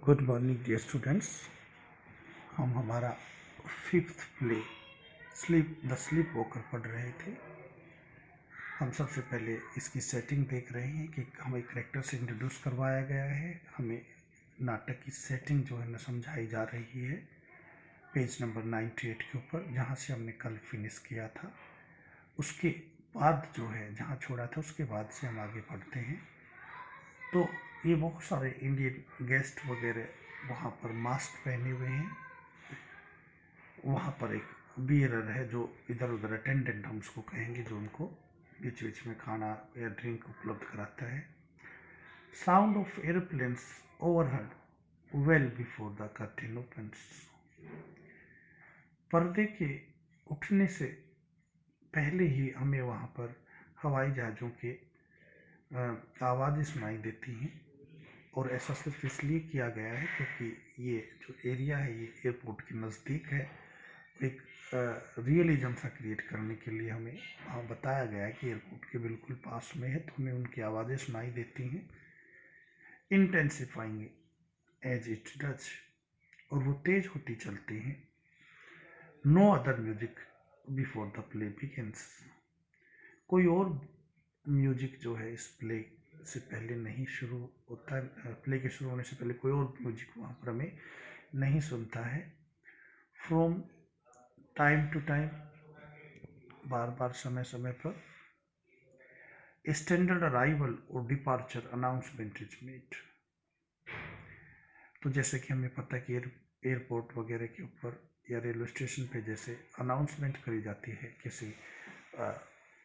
Good morning dear students. हम हमारा fifth play the sleepwalker पढ़ रहे थे। हम सबसे पहले इसकी सेटिंग देख रहे हैं कि हमें करेक्टर से इंट्रोड्यूस करवाया गया है, हमें नाटक की सेटिंग जो है न समझाई जा रही है पेज नंबर 98 के ऊपर, जहाँ से हमने कल फिनिश किया था। उसके बाद जो है जहाँ छोड़ा था उसके बाद से हम आगे पढ़ते हैं। तो ये बहुत सारे इंडियन गेस्ट वगैरह वहाँ पर मास्क पहने हुए हैं। वहाँ पर एक बियरर है जो इधर उधर अटेंडेंट हम उसको कहेंगे, जो उनको बीच बीच में खाना या ड्रिंक उपलब्ध कराता है। Sound of airplanes overhead well before the curtain opens. पर्दे के उठने से पहले ही हमें वहाँ पर हवाई जहाज़ों के आवाज़ें सुनाई देती हैं, और ऐसा सिर्फ इसलिए किया गया है क्योंकि ये जो एरिया है ये एयरपोर्ट के नज़दीक है। एक रियलिज्म सा क्रिएट करने के लिए हमें वहाँ बताया गया है कि एयरपोर्ट के बिल्कुल पास में है, तो हमें उनकी आवाज़ें सुनाई देती हैं। इंटेंसिफाइंग एज इट डज, और वो तेज होती चलती हैं। No other music before the play begins, कोई और म्यूजिक जो है इस प्ले से पहले नहीं शुरू होता है। प्ले के शुरू होने से पहले कोई और म्यूजिक वहाँ पर हमें नहीं सुनता है। फ्रॉम टाइम टू टाइम, बार बार समय समय पर स्टैंडर्ड अराइवल और डिपार्चर अनाउंसमेंट इज मेड। तो जैसे कि हमें पता है कि एयरपोर्ट वगैरह के ऊपर या रेलवे स्टेशन पे जैसे अनाउंसमेंट करी जाती है किसी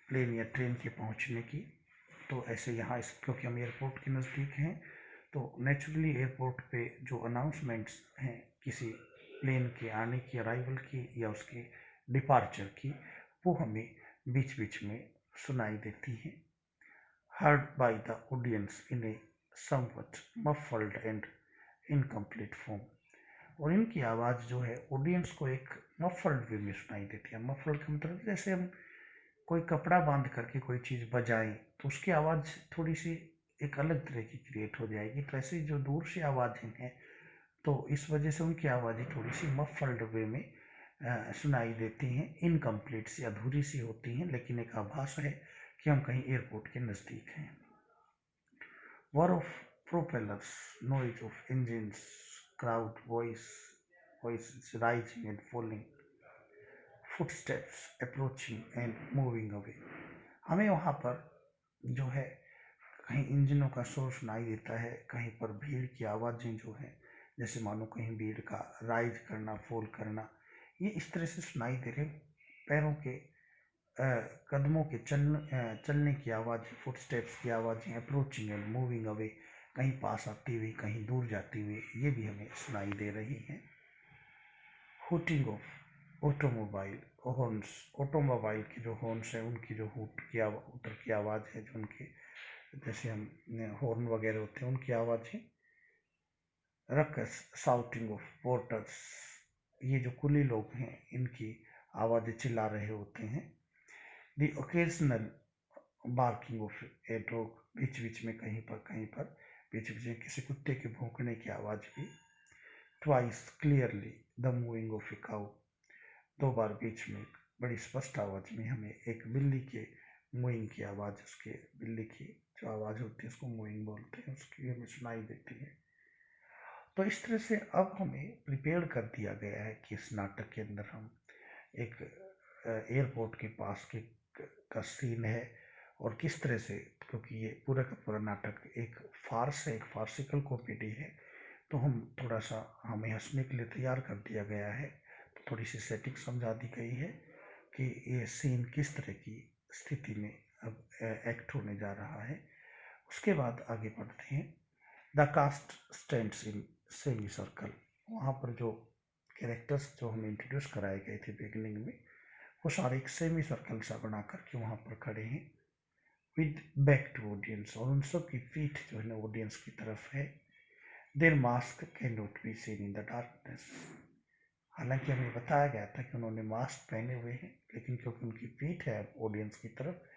प्लेन या ट्रेन के पहुंचने की, तो ऐसे यहाँ क्योंकि हम एयरपोर्ट के नज़दीक हैं तो नेचुरली एयरपोर्ट पे जो अनाउंसमेंट्स हैं किसी प्लेन के आने की, अराइवल की या उसके डिपार्चर की, वो हमें बीच बीच में सुनाई देती हैं। Heard by the audience in A somewhat muffled and incomplete form, और इनकी आवाज़ जो है ऑडियंस को एक मफल्ड वे में सुनाई देती है। मफल्ड का मतलब जैसे हम कोई कपड़ा बांध करके कोई चीज़ बजाएं तो उसकी आवाज़ थोड़ी सी एक अलग तरह की क्रिएट हो जाएगी, तो ऐसे जो दूर से आवाज़ें हैं तो इस वजह से उनकी आवाज़ें थोड़ी सी मफल्ड वे में सुनाई देती हैं। इनकम्प्लीट सी, अधूरी सी होती हैं, लेकिन एक आभास है कि हम कहीं एयरपोर्ट के नज़दीक हैं। वर of propellers, noise of engines, crowd voices rising and falling, footsteps approaching and moving away। हमें वहाँ पर जो है कहीं इंजनों का शोर सुनाई देता है, कहीं पर भीड़ की आवाज़ें जो है जैसे मानो कहीं भीड़ का राइज करना, फॉल करना, ये इस तरह से सुनाई दे रहे। पैरों के कदमों के चलने की आवाज़, फुटस्टेप्स की आवाज़ें, अप्रोचिंग एंड मूविंग अवे, कहीं पास आती हुई कहीं दूर जाती हुई, ये भी हमें सुनाई दे रही हैं। Hooting of automobile horns, automobile के जो हॉर्न्स हैं उनकी जो हूटर की आवाज़ है, जो उनके जैसे हम हॉर्न वगैरह होते हैं उनकी आवाज़ें। रकस साउटिंग ऑफ पोर्टर्स, ये जो कुली लोग हैं इनकी आवाज़ें चिल्ला रहे होते हैं। The occasional barking of a dog, बीच बीच में कहीं पर बीच बीच में किसी कुत्ते के भौंकने की आवाज़ भी। Twice clearly the moving of a cow, दो बार बीच में बड़ी स्पष्ट आवाज़ में हमें एक बिल्ली के मूविंग की आवाज़, उसके बिल्ली की जो आवाज़ होती है उसको मूविंग बोलते हैं, उसकी हमें सुनाई देती है। तो इस तरह से अब हमें प्रिपेयर कर दिया गया है कि इस नाटक के अंदर हम एक एयरपोर्ट के पास का सीन है, और किस तरह से, क्योंकि ये पूरा का पूरा नाटक एक फार्स है, एक फार्सिकल कॉमेडी है, तो हम थोड़ा सा हमें हंसने के लिए तैयार कर दिया गया है। तो थोड़ी सी सेटिंग समझा दी गई है कि ये सीन किस तरह की स्थिति में अब एक्ट होने जा रहा है। उसके बाद आगे बढ़ते हैं। The cast stands in semi circle, वहाँ पर जो कैरेक्टर्स जो हमें इंट्रोड्यूस कराए गए थे बिगिनिंग में, वो सारे एक सेमी सर्कल सा बना करके वहाँ पर खड़े हैं विद बैक टू ऑडियंस, और उन सब की पीठ जो है ना ऑडियंस की तरफ है। Their mask can not be seen in the darkness, हालांकि हमें बताया गया था कि उन्होंने मास्क पहने हुए हैं, लेकिन क्योंकि उनकी पीठ है ऑडियंस की तरफ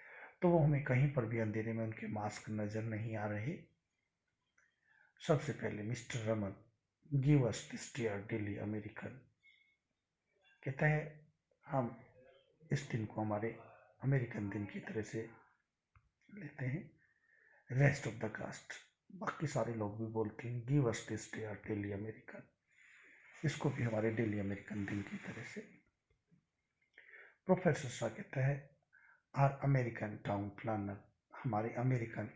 तो वो हमें कहीं पर भी अंधेरे में उनके मास्क नज़र नहीं आ रहे। सबसे पहले mister Raman give us this dear daily American, कहता है हम इस दिन को हमारे अमेरिकन दिन की तरह से लेते हैं। रेस्ट ऑफ द कास्ट, बाकी सारे लोग भी बोलते हैं give us this dear daily American, इसको भी हमारे डेली अमेरिकन दिन की तरह से। प्रोफेसर सा कहता है आर अमेरिकन टाउन प्लानर, हमारे अमेरिकन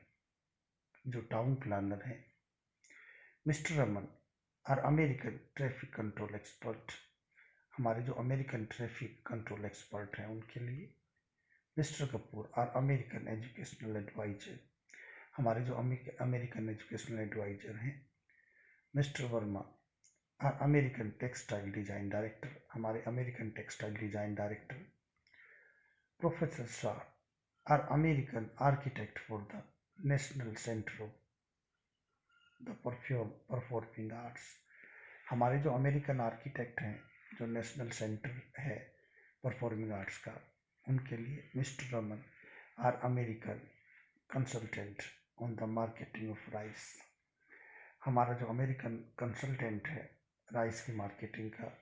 जो टाउन प्लानर हैं। Mister Raman are American traffic control expert, हमारे जो अमेरिकन ट्रैफिक कंट्रोल एक्सपर्ट हैं उनके लिए। Mister Kapoor are American educational adviser, हमारे जो अमेरिकन एजुकेशनल एडवाइजर हैं। Mister Verma are American textile design director, हमारे American textile design director. Professor Shah are American architect for the national centre of the performing arts, हमारे जो American architect हैं जो national centre है performing arts का, उनके लिए। Mister Raman are American consultant on the marketing of rice, हमारा जो अमेरिकन कंसल्टेंट है राइस की मार्केटिंग का।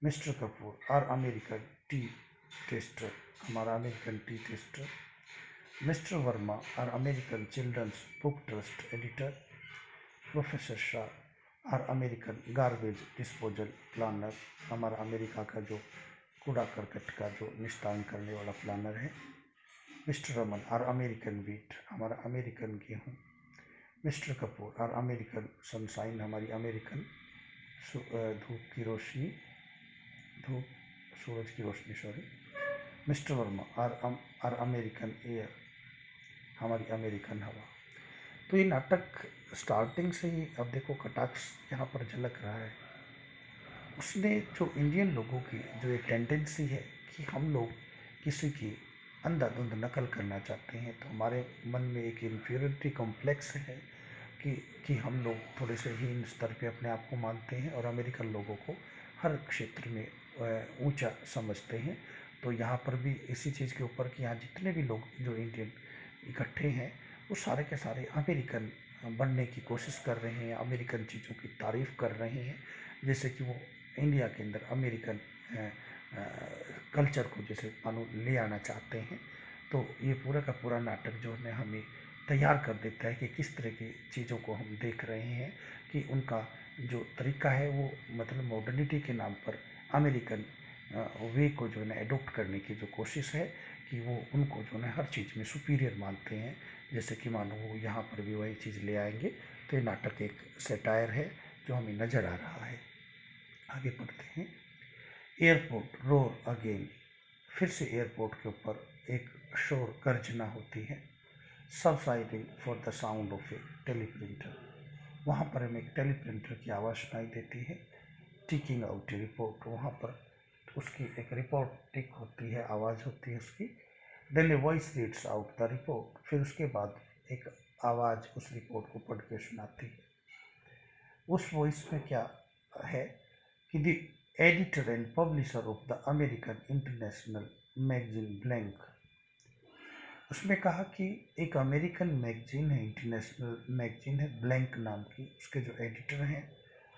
Mister Kapoor are American tea taster, हमारा American tea taster. Mister Verma are American children's book trust editor. Professor Shah are American garbage disposal planner, हमारा America का जो कूड़ा करकट का जो निस्तारण करने वाला प्लानर है। Mister Raman are American wheat, हमारा अमेरिकन गेहूँ। Mister Kapoor are American sunshine, हमारी अमेरिकन धूप की रोशनी, धूप सूरज की रोशनी sorry. Mister Verma are American air, हमारी अमेरिकन हवा। तो ये नाटक स्टार्टिंग से ही अब देखो कटाक्ष यहाँ पर झलक रहा है। उसने जो इंडियन लोगों की जो एक टेंडेंसी है कि हम लोग किसी की अंधाधुंध नकल करना चाहते हैं, तो हमारे मन में एक इन्फीरियरिटी कॉम्प्लेक्स है कि हम लोग थोड़े से हीन स्तर पे अपने आप को मानते हैं और अमेरिकन लोगों को हर क्षेत्र में ऊंचा समझते हैं। तो यहाँ पर भी इसी चीज़ के ऊपर कि यहाँ जितने भी लोग जो इंडियन इकट्ठे हैं वो सारे के सारे अमेरिकन बनने की कोशिश कर रहे हैं, अमेरिकन चीज़ों की तारीफ़ कर रहे हैं, जैसे कि वो इंडिया के अंदर अमेरिकन कल्चर को जैसे मानो ले आना चाहते हैं। तो ये पूरा का पूरा नाटक जो है हमें तैयार कर देता है कि किस तरह की चीज़ों को हम देख रहे हैं कि उनका जो तरीका है वो मतलब मॉडर्निटी के नाम पर अमेरिकन वे को जो है ना एडोप्ट करने की जो कोशिश है कि वो उनको जो है हर चीज़ में सुपीरियर मानते हैं। जैसे कि मानो वो यहाँ पर भी वही चीज़ ले आएंगे। तो ये नाटक एक सेटायर है जो हमें नज़र आ रहा है। आगे पढ़ते हैं। एयरपोर्ट रोर अगेन, फिर से एयरपोर्ट के ऊपर एक शोर गर्जना होती है। Subsiding for the sound of A teleprinter, वहाँ पर हमें एक टेलीप्रिंटर की आवाज़ सुनाई देती है। टिकिंग आउट ए रिपोर्ट, वहाँ पर उसकी एक रिपोर्ट टिक होती है, आवाज़ होती है उसकी। Then a voice reads out the report, फिर उसके बाद एक आवाज़ उस रिपोर्ट को पढ़ के सुनाती है। उस वॉइस में क्या है कि the editor and publisher of the American international magazine blank, उसमें कहा कि एक अमेरिकन मैगजीन है, इंटरनेशनल मैगजीन है ब्लैंक नाम की, उसके जो एडिटर हैं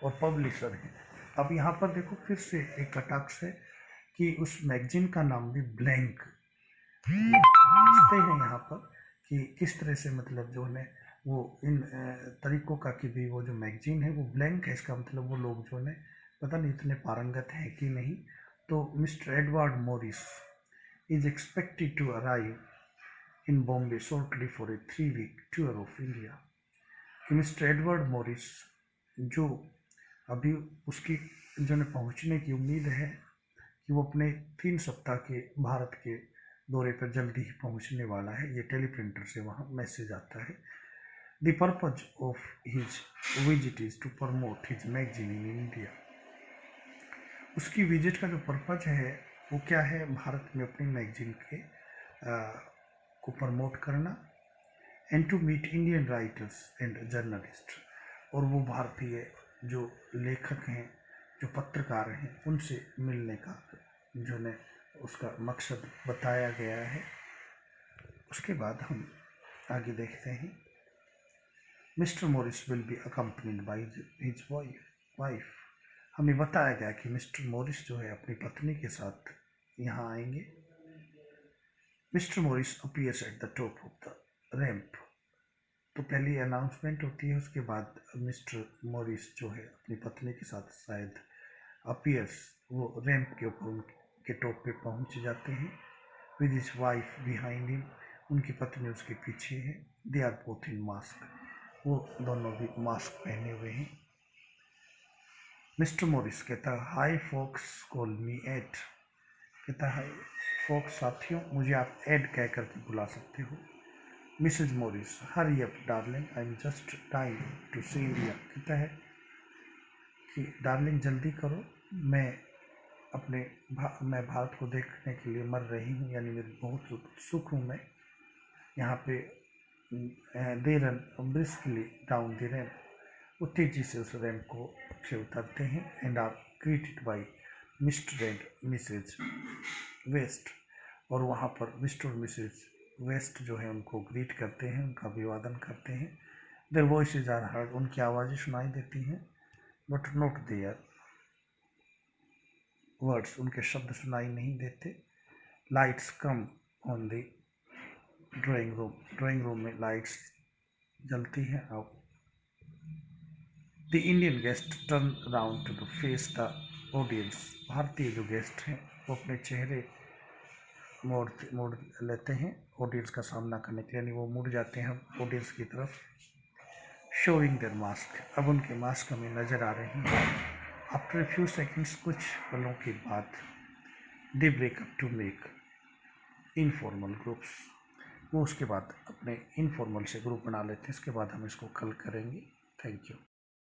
और पब्लिशर हैं। अब यहाँ पर देखो फिर से एक कटाक्ष है कि उस मैगजीन का नाम भी ब्लैंक, समझते हैं यहाँ पर कि किस तरह से मतलब जो है वो इन तरीकों का कि भी वो जो मैगजीन है वो ब्लैंक है, इसका मतलब वो लोग जो है पता नहीं इतने पारंगत हैं कि नहीं। तो mister Edward Morris is expected to arrive in Bombay shortly for a 3-week tour of India, कि मिस्टर एडवर्ड मॉरिस जो अभी उसकी जो है पहुंचने की उम्मीद है कि वो अपने 3 सप्ताह के भारत के दौरे पर जल्दी ही पहुंचने वाला है। ये टेलीप्रिंटर से वहाँ मैसेज आता है। The purpose of his visit is to promote his magazine in India, उसकी विजिट का जो पर्पज है वो क्या है, भारत में अपनी मैगजीन के को प्रमोट करना। And to meet Indian writers and journalist, और वो भारतीय जो लेखक हैं जो पत्रकार हैं उनसे मिलने का जो है उसका मकसद बताया गया है। उसके बाद हम आगे देखते हैं। Mister Morris will be accompanied by his wife. हमें बताया गया कि मिस्टर मॉरिस जो है अपनी पत्नी के साथ यहाँ आएंगे। Mister Morris appears at the top of the ramp. तो पहली अनाउंसमेंट होती है, उसके बाद मिस्टर मॉरिस जो है अपनी पत्नी के साथ शायद अपीयर्स, वो रैंप के ऊपर उनके टॉप पे पहुंच जाते हैं। With his wife behind him, उनकी पत्नी उसके पीछे है। They are both in mask, वो दोनों भी मास्क पहने हुए हैं। मिस्टर मॉरिस कहता है, hi folks call me Ed. कहता है, फोक्स साथियों, मुझे आप एड कह करके बुला सकते हो। Missus Morris, hurry up darling, I am just time to see India. कहता है कि डार्लिंग जल्दी करो, मैं भारत को देखने के लिए मर रही हूँ, यानी मेरी बहुत उत्सुक हूँ मैं। यहाँ पे they run briskly down the ramp, वो तेजी से उस रैंप को से उतरते हैं। And are greeted by mister and missus West, और वहाँ पर मिस्टर और मिसेज वेस्ट जो है उनको ग्रीट करते हैं, उनका अभिवादन करते हैं। देयर वॉइसेज आर हर्ड, उनकी आवाज़ें सुनाई देती हैं। बट नॉट देयर वर्ड्स, उनके शब्द सुनाई नहीं देते। Lights come on the drawing room में लाइट्स जलती हैं। अब the Indian guest turn round to face the audience. भारतीय जो गेस्ट हैं वो अपने चेहरे मोड़ लेते हैं ऑडियंस का सामना करने के लिए, यानी वो मुड़ जाते हैं ऑडियंस की तरफ। शोइंग देयर मास्क, अब उनके मास्क हमें नज़र आ रहे हैं। आफ्टर ए फ्यू सेकेंड्स, कुछ पलों के बाद, they break up to make informal groups, वो उसके बाद अपने इनफॉर्मल से ग्रुप बना लेते हैं। इसके बाद हम इसको कल करेंगे। Thank you.